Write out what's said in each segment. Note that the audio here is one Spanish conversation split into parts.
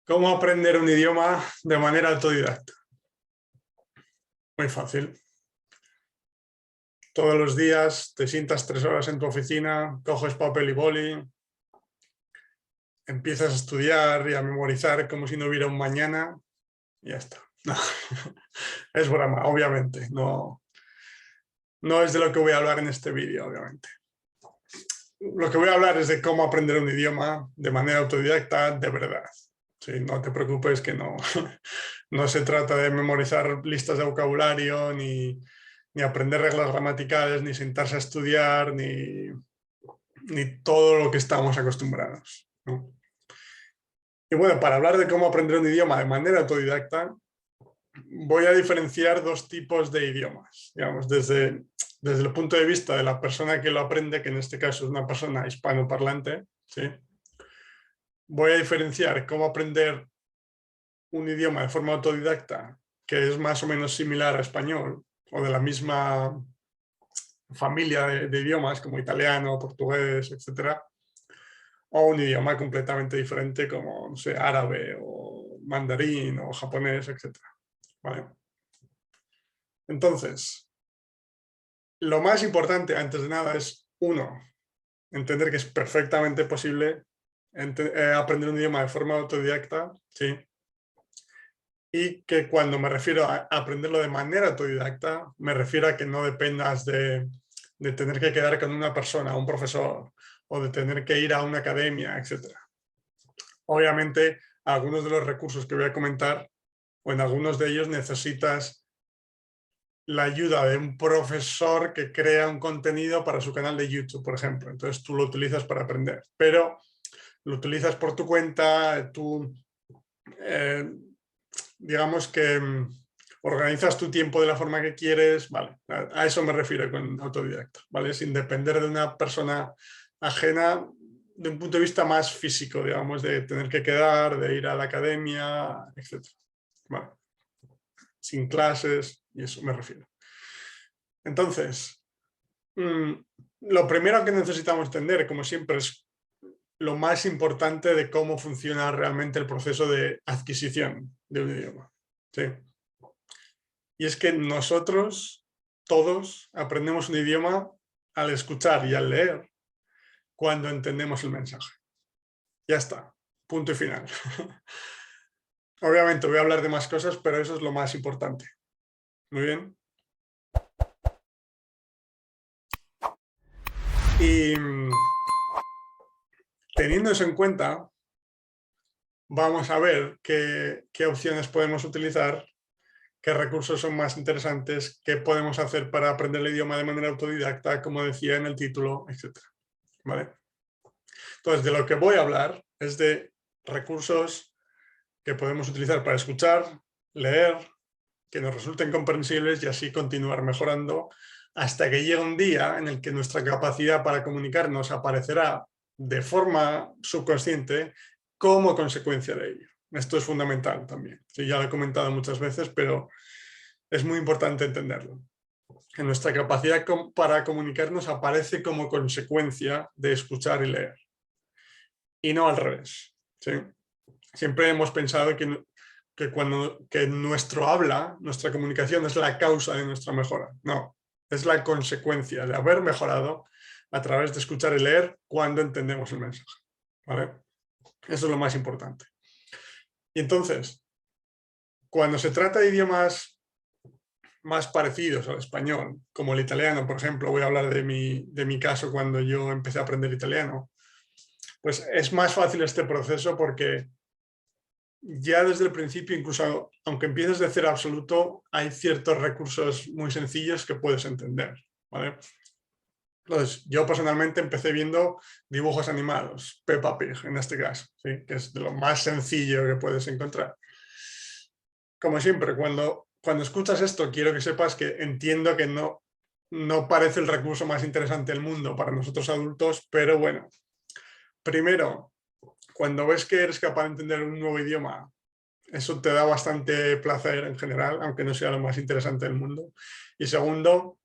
¿Cómo aprender un idioma de manera autodidacta? Muy fácil. Todos los días te sientas 3 horas en tu oficina, coges papel y boli, empiezas a estudiar y a memorizar como si no hubiera un mañana y ya está. No. Es broma, obviamente. No es de lo que voy a hablar en este vídeo, obviamente. Lo que voy a hablar es de cómo aprender un idioma de manera autodidacta de verdad. Sí, no te preocupes que no, no se trata de memorizar listas de vocabulario, ni aprender reglas gramaticales, ni sentarse a estudiar, ni todo lo que estamos acostumbrados, ¿no? Y bueno, para hablar de cómo aprender un idioma de manera autodidacta, voy a diferenciar 2 tipos de idiomas, digamos, desde el punto de vista de la persona que lo aprende, que en este caso es una persona hispanoparlante, ¿sí? Voy a diferenciar cómo aprender un idioma de forma autodidacta que es más o menos similar a español o de la misma familia de idiomas como italiano, portugués, etcétera, o un idioma completamente diferente como, no sé, árabe o mandarín o japonés, etcétera. ¿Vale? Entonces, lo más importante antes de nada es, uno, entender que es perfectamente posible aprender un idioma de forma autodidacta, ¿sí? Y que cuando me refiero a aprenderlo de manera autodidacta, me refiero a que no dependas de tener que quedar con una persona, un profesor, o de tener que ir a una academia, etc. Obviamente, algunos de los recursos que voy a comentar, o en algunos de ellos necesitas la ayuda de un profesor que crea un contenido para su canal de YouTube, por ejemplo. Entonces tú lo utilizas para aprender, pero lo utilizas por tu cuenta, tú... digamos que organizas tu tiempo de la forma que quieres, vale, a eso me refiero con autodidacta, ¿vale? Sin depender de una persona ajena de un punto de vista más físico, digamos, de tener que quedar, de ir a la academia, etc. Vale. Sin clases, y eso me refiero. Entonces, lo primero que necesitamos entender, como siempre, es lo más importante de cómo funciona realmente el proceso de adquisición de un idioma. ¿Sí? Y es que nosotros, todos, aprendemos un idioma al escuchar y al leer cuando entendemos el mensaje. Ya está, punto y final. Obviamente voy a hablar de más cosas, pero eso es lo más importante. Muy bien. Y teniendo eso en cuenta, vamos a ver qué opciones podemos utilizar, qué recursos son más interesantes, qué podemos hacer para aprender el idioma de manera autodidacta, como decía en el título, etc. ¿Vale? Entonces, de lo que voy a hablar es de recursos que podemos utilizar para escuchar, leer, que nos resulten comprensibles y así continuar mejorando hasta que llegue un día en el que nuestra capacidad para comunicarnos aparecerá de forma subconsciente como consecuencia de ello. Esto es fundamental también. Sí, ya lo he comentado muchas veces, pero es muy importante entenderlo. Que nuestra capacidad para comunicarnos aparece como consecuencia de escuchar y leer. Y no al revés. ¿Sí? Siempre hemos pensado que nuestro habla, nuestra comunicación es la causa de nuestra mejora. No, es la consecuencia de haber mejorado a través de escuchar y leer cuando entendemos el mensaje. ¿Vale? Eso es lo más importante. Y entonces, cuando se trata de idiomas más parecidos al español, como el italiano, por ejemplo, voy a hablar de mi caso cuando yo empecé a aprender italiano, pues es más fácil este proceso porque ya desde el principio, incluso aunque empieces de cero absoluto, hay ciertos recursos muy sencillos que puedes entender, ¿vale? Entonces, yo personalmente empecé viendo dibujos animados, Peppa Pig en este caso, ¿sí? Que es de lo más sencillo que puedes encontrar. Como siempre, cuando escuchas esto, quiero que sepas que entiendo que no parece el recurso más interesante del mundo para nosotros adultos, pero bueno, primero, cuando ves que eres capaz de entender un nuevo idioma, eso te da bastante placer en general, aunque no sea lo más interesante del mundo. Y segundo,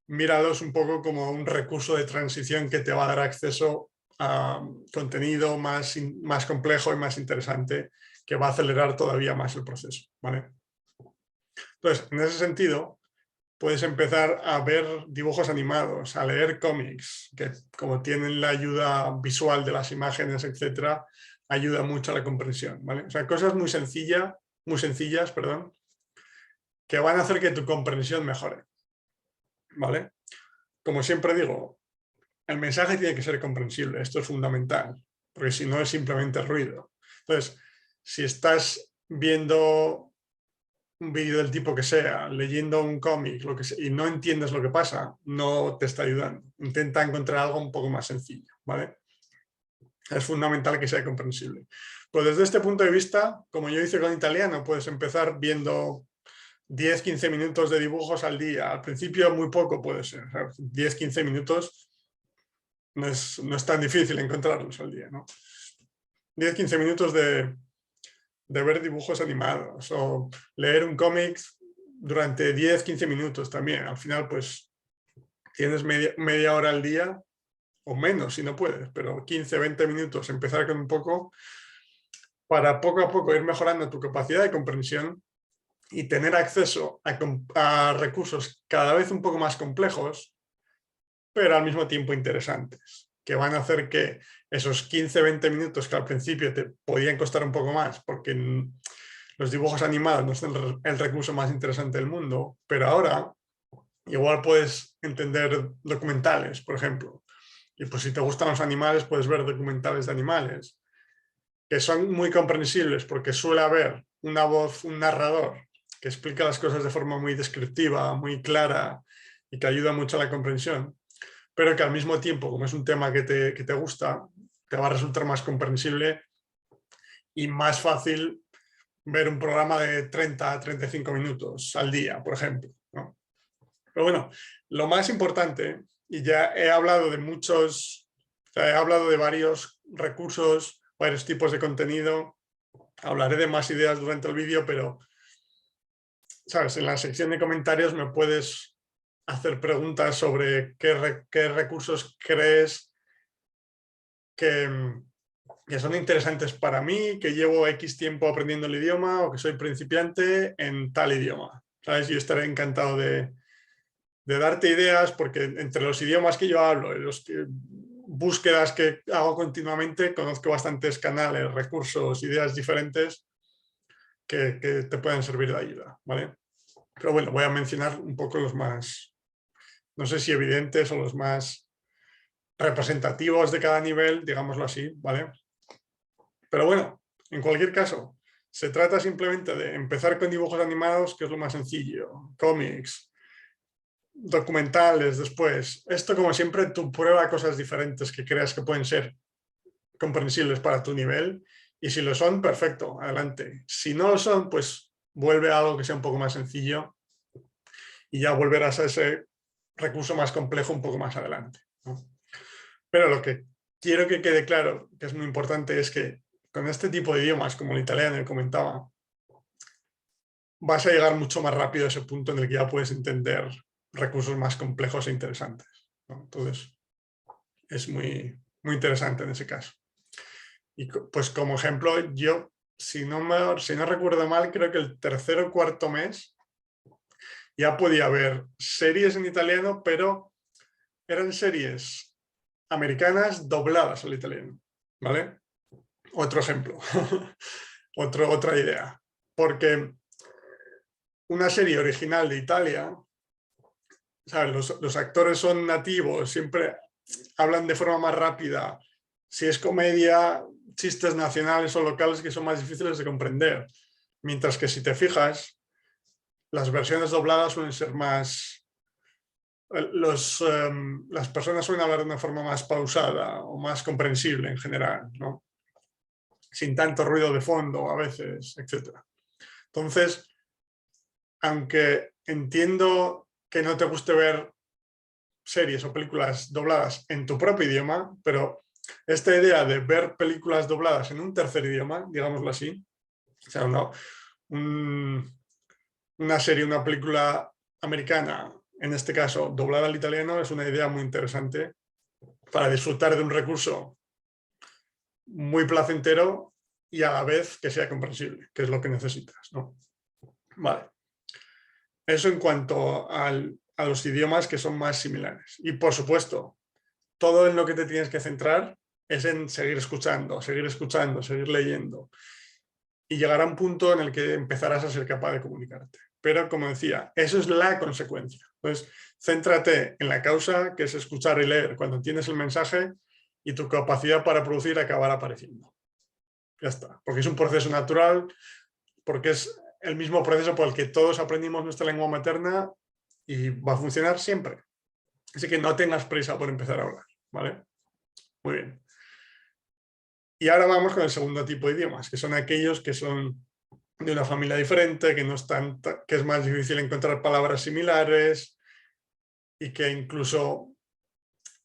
míralos un poco como un recurso de transición que te va a dar acceso contenido más complejo y más interesante que va a acelerar todavía más el proceso, ¿vale? Entonces, en ese sentido, puedes empezar a ver dibujos animados, a leer cómics, que como tienen la ayuda visual de las imágenes, etcétera, ayuda mucho a la comprensión, ¿vale? O sea, cosas muy sencillas, perdón, que van a hacer que tu comprensión mejore, ¿vale? Como siempre digo, el mensaje tiene que ser comprensible, esto es fundamental, porque si no es simplemente ruido. Entonces, si estás viendo un vídeo del tipo que sea, leyendo un cómic, lo que sea, y no entiendes lo que pasa, no te está ayudando. Intenta encontrar algo un poco más sencillo, ¿vale? Es fundamental que sea comprensible. Pues desde este punto de vista, como yo hice con italiano, puedes empezar viendo 10-15 minutos de dibujos al día. Al principio muy poco puede ser. 10-15 minutos no es tan difícil encontrarlos al día, ¿no? 10-15 minutos de ver dibujos animados o leer un cómic durante 10-15 minutos también. Al final, pues, tienes media hora al día o menos si no puedes, pero 15-20 minutos, empezar con un poco para poco a poco ir mejorando tu capacidad de comprensión y tener acceso a recursos cada vez un poco más complejos, pero al mismo tiempo interesantes, que van a hacer que esos 15-20 minutos que al principio te podían costar un poco más, porque los dibujos animados no son el recurso más interesante del mundo, pero ahora igual puedes entender documentales, por ejemplo. Y pues si te gustan los animales, puedes ver documentales de animales, que son muy comprensibles porque suele haber una voz, un narrador, que explica las cosas de forma muy descriptiva, muy clara y que ayuda mucho a la comprensión, pero que al mismo tiempo, como es un tema que te gusta, te va a resultar más comprensible y más fácil ver un programa de 30 a 35 minutos al día, por ejemplo, ¿no? Pero bueno, lo más importante, y ya he hablado de muchos, o sea, he hablado de varios recursos, varios tipos de contenido, hablaré de más ideas durante el vídeo, pero, ¿sabes? En la sección de comentarios me puedes hacer preguntas sobre qué recursos crees que son interesantes para mí, que llevo X tiempo aprendiendo el idioma o que soy principiante en tal idioma. ¿Sabes? Yo estaré encantado de darte ideas porque entre los idiomas que yo hablo y los búsquedas que hago continuamente, conozco bastantes canales, recursos, ideas diferentes que te pueden servir de ayuda, ¿vale? Pero bueno, voy a mencionar un poco los más, no sé si evidentes o los más representativos de cada nivel, digámoslo así, ¿vale? Pero bueno, en cualquier caso, se trata simplemente de empezar con dibujos animados, que es lo más sencillo, cómics, documentales después. Esto, como siempre, tú prueba cosas diferentes que creas que pueden ser comprensibles para tu nivel y si lo son, perfecto, adelante. Si no lo son, pues vuelve a algo que sea un poco más sencillo y ya volverás a ese recurso más complejo un poco más adelante, ¿no? Pero lo que quiero que quede claro, que es muy importante, es que con este tipo de idiomas, como el italiano que comentaba, vas a llegar mucho más rápido a ese punto en el que ya puedes entender recursos más complejos e interesantes, ¿no? Entonces, es muy interesante en ese caso. Y pues como ejemplo, yo, si no recuerdo mal, creo que el tercer o cuarto mes ya podía ver series en italiano, pero eran series americanas dobladas al italiano, ¿vale? Otro ejemplo, otra idea. Porque una serie original de Italia, ¿sabes? Los actores son nativos, siempre hablan de forma más rápida. Si es comedia, chistes nacionales o locales que son más difíciles de comprender. Mientras que si te fijas, las versiones dobladas suelen ser más... las personas suelen hablar de una forma más pausada o más comprensible en general, ¿no? Sin tanto ruido de fondo a veces, etc. Entonces, aunque entiendo que no te guste ver series o películas dobladas en tu propio idioma, pero esta idea de ver películas dobladas en un tercer idioma, digámoslo así, o sea, una serie, una película americana, en este caso doblada al italiano, es una idea muy interesante para disfrutar de un recurso muy placentero y a la vez que sea comprensible, que es lo que necesitas, ¿no? Vale. Eso en cuanto a los idiomas que son más similares. Y por supuesto, todo en lo que te tienes que centrar es en seguir escuchando, seguir leyendo. Y llegará un punto en el que empezarás a ser capaz de comunicarte. Pero como decía, eso es la consecuencia. Entonces, céntrate en la causa, que es escuchar y leer cuando tienes el mensaje, y tu capacidad para producir acabará apareciendo. Ya está. Porque es un proceso natural, porque es el mismo proceso por el que todos aprendimos nuestra lengua materna y va a funcionar siempre. Así que no tengas prisa por empezar a hablar, ¿vale? Muy bien. Y ahora vamos con el segundo tipo de idiomas, que son aquellos que son de una familia diferente, que es más difícil encontrar palabras similares y que incluso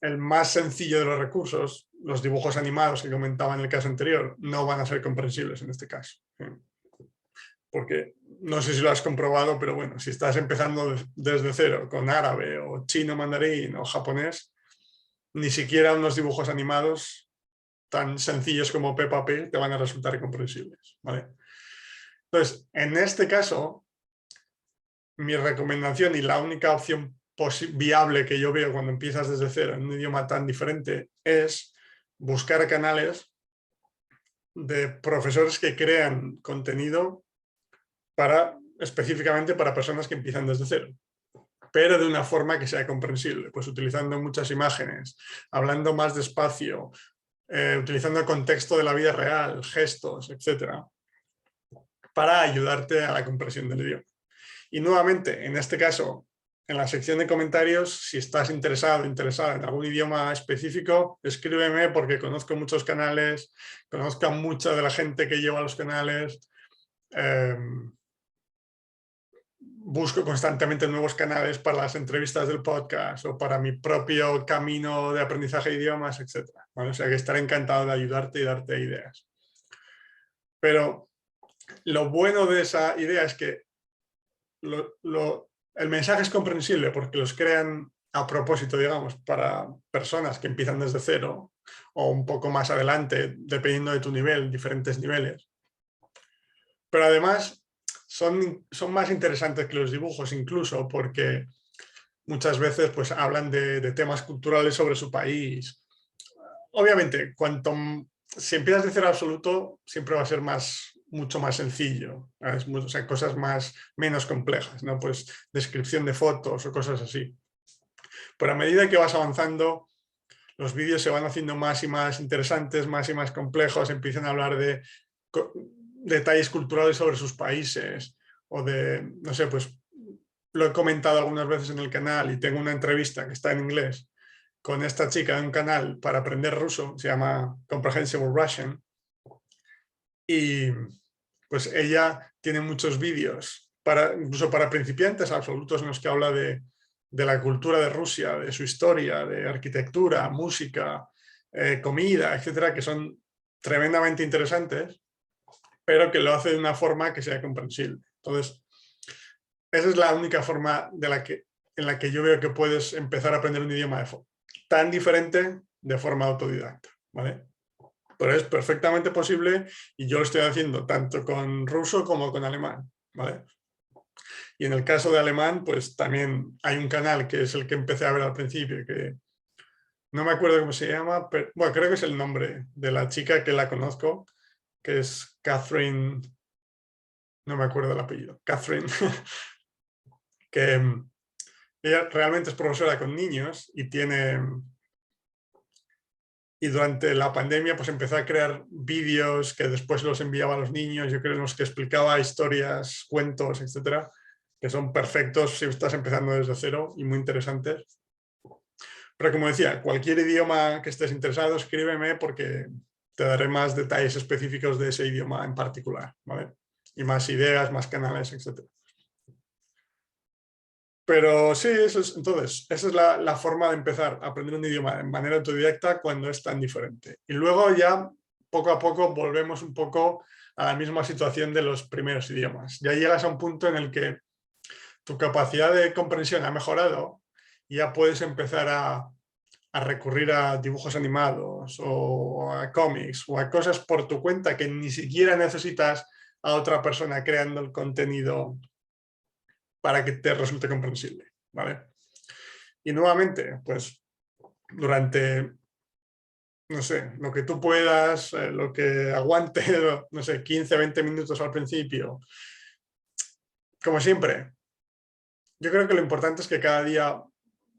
el más sencillo de los recursos, los dibujos animados que comentaba en el caso anterior, no van a ser comprensibles en este caso. Porque no sé si lo has comprobado, pero bueno, si estás empezando desde cero con árabe o chino mandarín o japonés, ni siquiera unos dibujos animados tan sencillos como Peppa Pig te van a resultar comprensibles, ¿vale? Entonces, en este caso, mi recomendación y la única opción viable que yo veo cuando empiezas desde cero en un idioma tan diferente es buscar canales de profesores que crean contenido específicamente para personas que empiezan desde cero, pero de una forma que sea comprensible, pues utilizando muchas imágenes, hablando más despacio, utilizando el contexto de la vida real, gestos, etcétera, para ayudarte a la comprensión del idioma. Y nuevamente, en este caso, en la sección de comentarios, si estás interesada en algún idioma específico, escríbeme porque conozco muchos canales, conozco a mucha de la gente que lleva los canales, busco constantemente nuevos canales para las entrevistas del podcast o para mi propio camino de aprendizaje de idiomas, etc. ¿Vale? O sea que estaré encantado de ayudarte y darte ideas. Pero lo bueno de esa idea es que el mensaje es comprensible porque los crean a propósito, digamos, para personas que empiezan desde cero o un poco más adelante, dependiendo de tu nivel, diferentes niveles. Pero además son más interesantes que los dibujos incluso porque muchas veces pues, hablan de temas culturales sobre su país. Obviamente, si empiezas de cero absoluto, siempre va a ser mucho más sencillo, o sea, cosas menos complejas, ¿no? Pues descripción de fotos o cosas así. Pero a medida que vas avanzando, los vídeos se van haciendo más y más interesantes, más y más complejos, empiezan a hablar de detalles culturales sobre sus países o de, no sé, pues lo he comentado algunas veces en el canal y tengo una entrevista que está en inglés con esta chica de un canal para aprender ruso, se llama Comprehensible Russian, y pues ella tiene muchos vídeos, incluso para principiantes absolutos, en los que habla de la cultura de Rusia, de su historia, de arquitectura, música, comida, etcétera, que son tremendamente interesantes, pero que lo hace de una forma que sea comprensible. Entonces, esa es la única forma en la que yo veo que puedes empezar a aprender un idioma tan diferente de forma autodidacta, ¿vale? Pero es perfectamente posible y yo lo estoy haciendo tanto con ruso como con alemán, ¿vale? Y en el caso de alemán, pues también hay un canal que es el que empecé a ver al principio, que no me acuerdo cómo se llama, pero bueno, creo que es el nombre de la chica que la conozco, que es Catherine, no me acuerdo el apellido, Catherine, que ella realmente es profesora con niños y durante la pandemia pues empezó a crear vídeos que después los enviaba a los niños, yo creo en los que explicaba historias, cuentos, etcétera, que son perfectos si estás empezando desde cero y muy interesantes. Pero como decía, cualquier idioma que estés interesado, escríbeme porque te daré más detalles específicos de ese idioma en particular, ¿vale? Y más ideas, más canales, etcétera. Pero sí, entonces, esa es la forma de empezar a aprender un idioma de manera autodidacta cuando es tan diferente. Y luego ya, poco a poco, volvemos un poco a la misma situación de los primeros idiomas. Ya llegas a un punto en el que tu capacidad de comprensión ha mejorado y ya puedes empezar a a recurrir a dibujos animados o a cómics o a cosas por tu cuenta que ni siquiera necesitas a otra persona creando el contenido para que te resulte comprensible, ¿vale? Y nuevamente, pues durante, no sé, lo que tú puedas, lo que aguante, no sé, 15, 20 minutos al principio. Como siempre, yo creo que lo importante es que cada día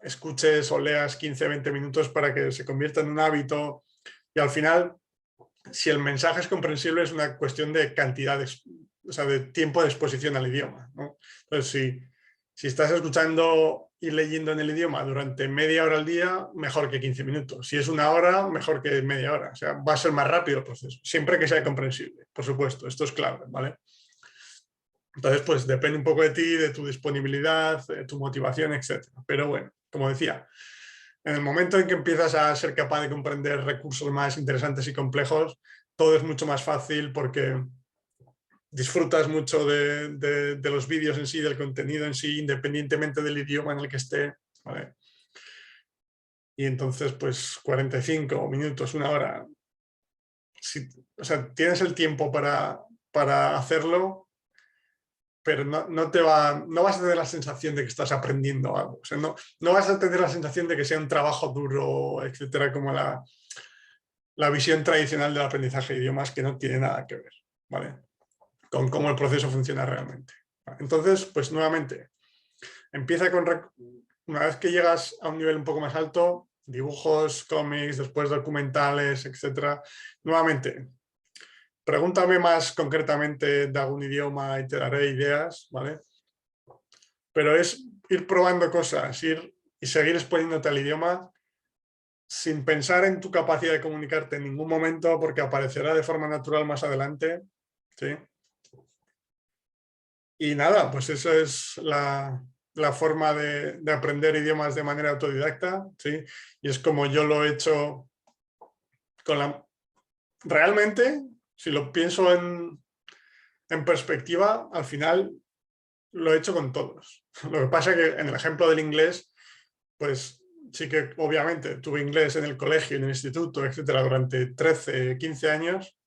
escuches o leas 15, 20 minutos para que se convierta en un hábito y al final, si el mensaje es comprensible, es una cuestión de cantidad, o sea, de tiempo de exposición al idioma, ¿no? Entonces, si estás escuchando y leyendo en el idioma durante media hora al día, mejor que 15 minutos. Si es una hora, mejor que media hora. O sea, va a ser más rápido el proceso, siempre que sea comprensible, por supuesto. Esto es clave, ¿vale? Entonces, pues depende un poco de ti, de tu disponibilidad, de tu motivación, etc. Pero bueno, como decía, en el momento en que empiezas a ser capaz de comprender recursos más interesantes y complejos, todo es mucho más fácil porque disfrutas mucho de los vídeos en sí, del contenido en sí, independientemente del idioma en el que esté, ¿vale? Y entonces, pues 45 minutos, una hora, o sea, tienes el tiempo para hacerlo, pero no vas a tener la sensación de que estás aprendiendo algo. O sea, no vas a tener la sensación de que sea un trabajo duro, etcétera, como la visión tradicional del aprendizaje de idiomas, que no tiene nada que ver, ¿vale? Con cómo el proceso funciona realmente. Entonces, pues nuevamente, empieza con, una vez que llegas a un nivel un poco más alto, dibujos, cómics, después documentales, etcétera. Nuevamente, pregúntame más concretamente de algún idioma y te daré ideas, ¿vale? Pero es ir probando cosas, y seguir exponiéndote al idioma sin pensar en tu capacidad de comunicarte en ningún momento, porque aparecerá de forma natural más adelante, ¿sí? Y nada, pues eso es la forma de aprender idiomas de manera autodidacta, ¿sí? Y es como yo lo he hecho realmente, si lo pienso en perspectiva, al final lo he hecho con todos. Lo que pasa es que en el ejemplo del inglés, pues sí que obviamente tuve inglés en el colegio, en el instituto, etcétera, durante 13, 15 años.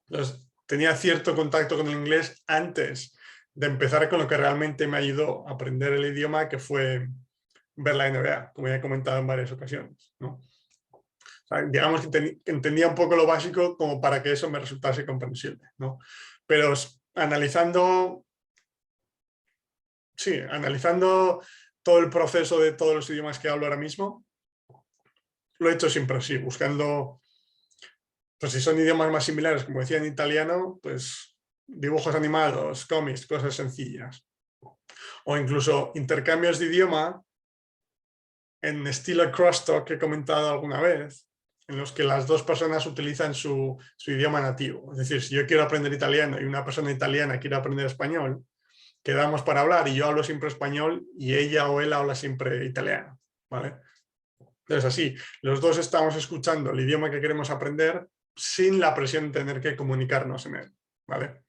Entonces, tenía cierto contacto con el inglés antes de empezar con lo que realmente me ayudó a aprender el idioma, que fue ver la NBA, como ya he comentado en varias ocasiones, ¿no? O sea, digamos que entendía un poco lo básico como para que eso me resultase comprensible, ¿no? Pero analizando todo el proceso de todos los idiomas que hablo ahora mismo, lo he hecho siempre así, buscando, pues si son idiomas más similares, como decía en italiano, pues dibujos animados, cómics, cosas sencillas. O incluso intercambios de idioma en estilo crosstalk que he comentado alguna vez, en los que las dos personas utilizan su idioma nativo. Es decir, si yo quiero aprender italiano y una persona italiana quiere aprender español, quedamos para hablar y yo hablo siempre español y ella o él habla siempre italiano, ¿vale? Entonces así, los dos estamos escuchando el idioma que queremos aprender sin la presión de tener que comunicarnos en él, ¿vale?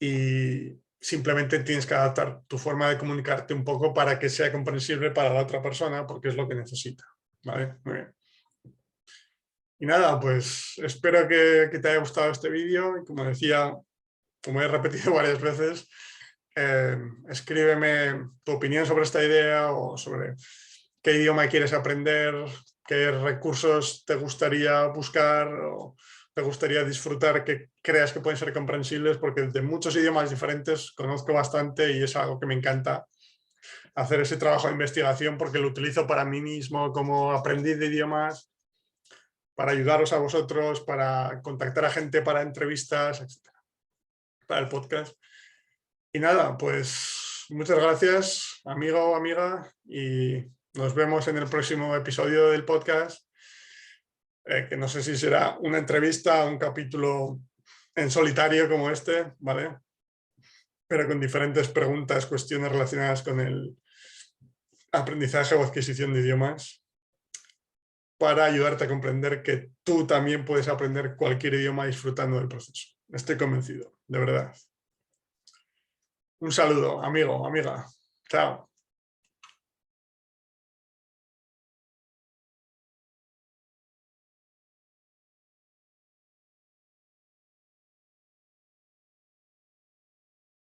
Y simplemente tienes que adaptar tu forma de comunicarte un poco para que sea comprensible para la otra persona, porque es lo que necesita, ¿vale? Muy bien. Y nada, pues espero que te haya gustado este vídeo y como decía, como he repetido varias veces, escríbeme tu opinión sobre esta idea o sobre qué idioma quieres aprender, qué recursos te gustaría buscar o te gustaría disfrutar que creas que pueden ser comprensibles, porque de muchos idiomas diferentes conozco bastante y es algo que me encanta hacer ese trabajo de investigación porque lo utilizo para mí mismo como aprendiz de idiomas, para ayudaros a vosotros, para contactar a gente para entrevistas, etc., para el podcast. Y nada, pues muchas gracias, amigo o amiga, y nos vemos en el próximo episodio del podcast, que no sé si será una entrevista o un capítulo en solitario como este, ¿vale? Pero con diferentes preguntas, cuestiones relacionadas con el aprendizaje o adquisición de idiomas, para ayudarte a comprender que tú también puedes aprender cualquier idioma disfrutando del proceso. Estoy convencido, de verdad. Un saludo, amigo, amiga. Chao.